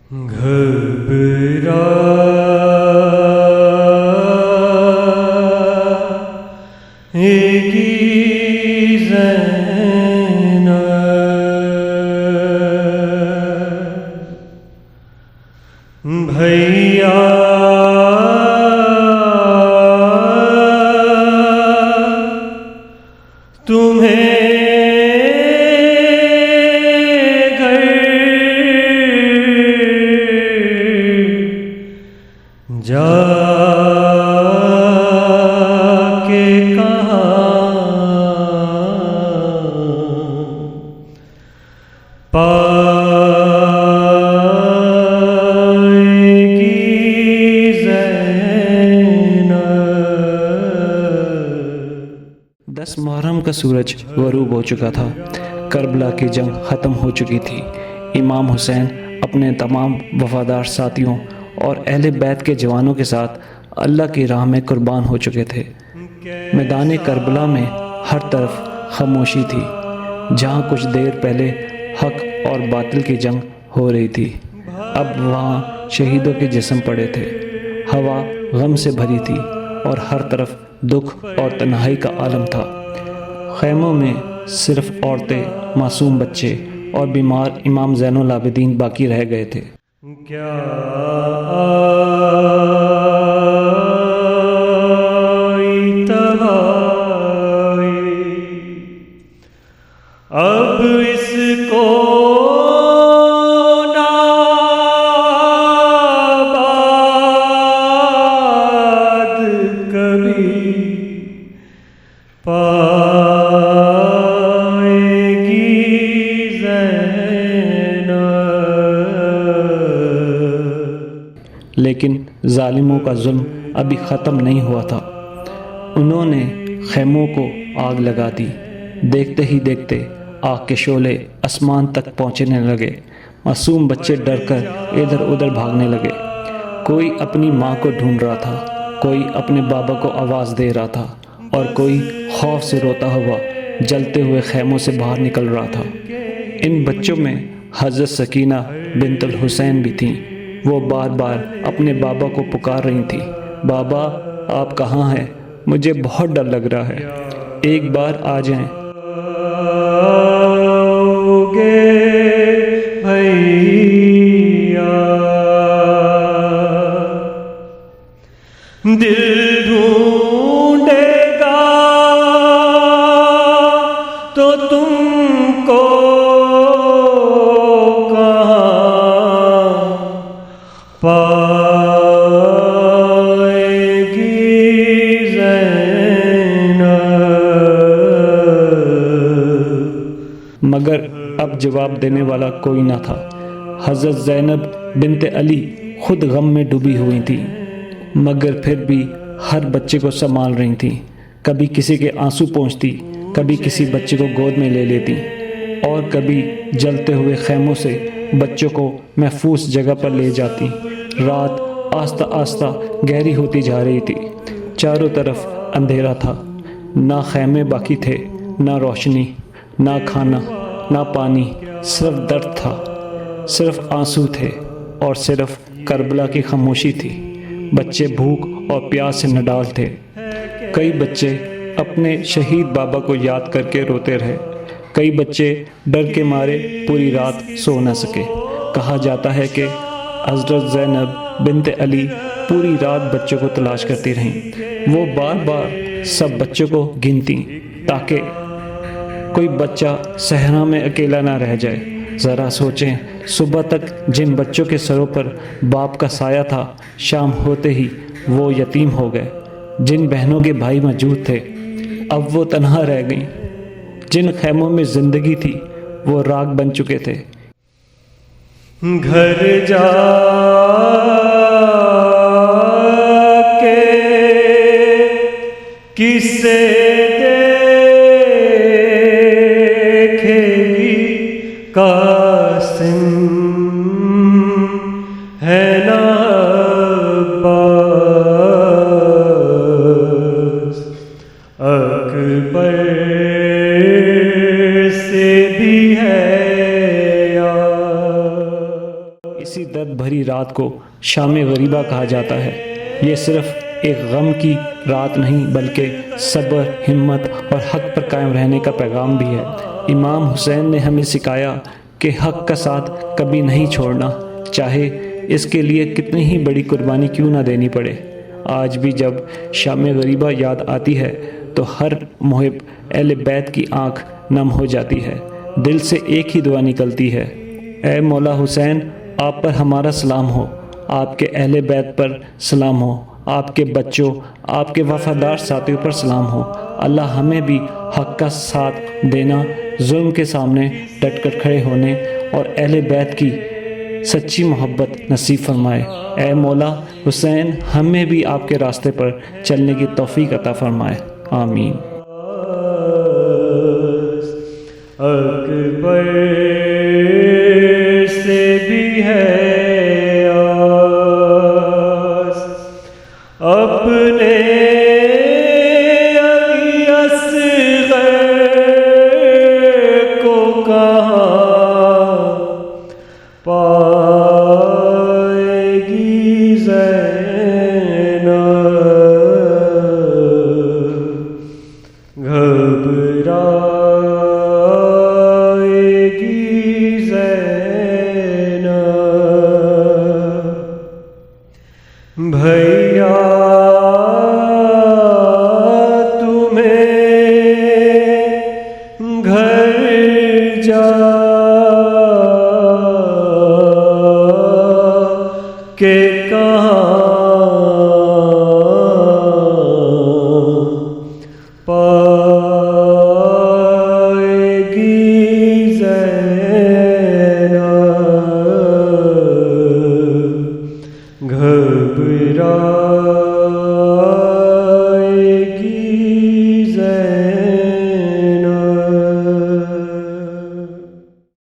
घबराएगी ज़ैनब, भैया तुम्हें जाके कहाँ पाएगी ज़ैनब। 10 मुहर्रम का सूरज गरूब हो चुका था। करबला की जंग ख़त्म हो चुकी थी। इमाम हुसैन अपने तमाम वफादार साथियों और अहले बैत के जवानों के साथ अल्लाह की राह में कुर्बान हो चुके थे। मैदान करबला में हर तरफ खामोशी थी। जहाँ कुछ देर पहले हक और बातिल की जंग हो रही थी, अब वहाँ शहीदों के जिस्म पड़े थे। हवा गम से भरी थी और हर तरफ दुख और तन्हाई का आलम था। खैमों में सिर्फ औरतें, मासूम बच्चे और बीमार इमाम ज़ैनुल आबिदीन बाकी रह गए थे। क्या आई तबाही, अब इसको नाबाद कभी पाएगी ज़ैनब। लेकिन जालिमों का जुल्म अभी ख़त्म नहीं हुआ था। उन्होंने खैमों को आग लगा दी। देखते ही देखते आग के शोले आसमान तक पहुंचने लगे। मासूम बच्चे डरकर इधर उधर भागने लगे। कोई अपनी माँ को ढूंढ रहा था, कोई अपने बाबा को आवाज़ दे रहा था और कोई खौफ से रोता हुआ जलते हुए खैमों से बाहर निकल रहा था। इन बच्चों में हज़रत सकीना बिन्तुल हुसैन भी थीं। वो बार बार अपने बाबा को पुकार रही थी, बाबा आप कहाँ हैं? मुझे बहुत डर लग रहा है, एक बार आ जाएं। आओगे भैया, दिल ढूंढेगा तो तुमको कहाँ पाएगी ज़ैनब। मगर अब जवाब देने वाला कोई ना था। हज़रत ज़ैनब बिनते अली खुद गम में डूबी हुई थी, मगर फिर भी हर बच्चे को संभाल रही थी। कभी किसी के आंसू पोंछती, कभी किसी बच्चे को गोद में ले लेती और कभी जलते हुए खैमों से बच्चों को महफूज जगह पर ले जाती। रात आस्ता आस्ता गहरी होती जा रही थी। चारों तरफ अंधेरा था। ना खैमे बाकी थे, ना रोशनी, ना खाना, ना पानी, सिर्फ दर्द था, सिर्फ आंसू थे और सिर्फ करबला की खामोशी थी। बच्चे भूख और प्यास से नडाल थे। कई बच्चे अपने शहीद बाबा को याद करके रोते रहे। कई बच्चे डर के मारे पूरी रात सो न सके। कहा जाता है कि हज़रत ज़ैनब बिनते अली पूरी रात बच्चों को तलाश करती रहीं। वो बार बार सब बच्चों को गिनती ताकि कोई बच्चा सहरा में अकेला ना रह जाए। ज़रा सोचें, सुबह तक जिन बच्चों के सरों पर बाप का साया था, शाम होते ही वो यतीम हो गए। जिन बहनों के भाई मौजूद थे, अब वो तन्हा रह गईं। जिन खैमों में ज़िंदगी थी, वो राख बन चुके थे। घर जा के किसे देखेगी कासिम, है ना अब्बास, अकबर से भी है यार। اسی درد بھری رات کو شام غریبہ کہا جاتا ہے۔ یہ صرف ایک غم کی رات نہیں بلکہ صبر، ہمت اور حق پر قائم رہنے کا پیغام بھی ہے۔ امام حسین نے ہمیں سکھایا کہ حق کا ساتھ کبھی نہیں چھوڑنا، چاہے اس کے لیے کتنی ہی بڑی قربانی کیوں نہ دینی پڑے۔ آج بھی جب شام غریبہ یاد آتی ہے تو ہر محب اہل بیت کی آنکھ نم ہو جاتی ہے، دل سے ایک ہی دعا نکلتی ہے، اے مولا حسین، آپ پر ہمارا سلام ہو، آپ کے اہل بیت پر سلام ہو، آپ کے بچوں، آپ کے وفادار ساتھیوں پر سلام ہو۔ اللہ ہمیں بھی حق کا ساتھ دینا، ظلم کے سامنے ڈٹ کر کھڑے ہونے اور اہل بیت کی سچی محبت نصیب فرمائے۔ اے مولا حسین، ہمیں بھی آپ کے راستے پر چلنے کی توفیق عطا فرمائے، آمین۔ اکبر سے بھی ہے آس اپنے علی اصغر کو کہاں پائے گی زینب، گھبرائے گی زینب، بھیا تمہیں گھر جا کہ کہاں پائے گی زینب، گھبرا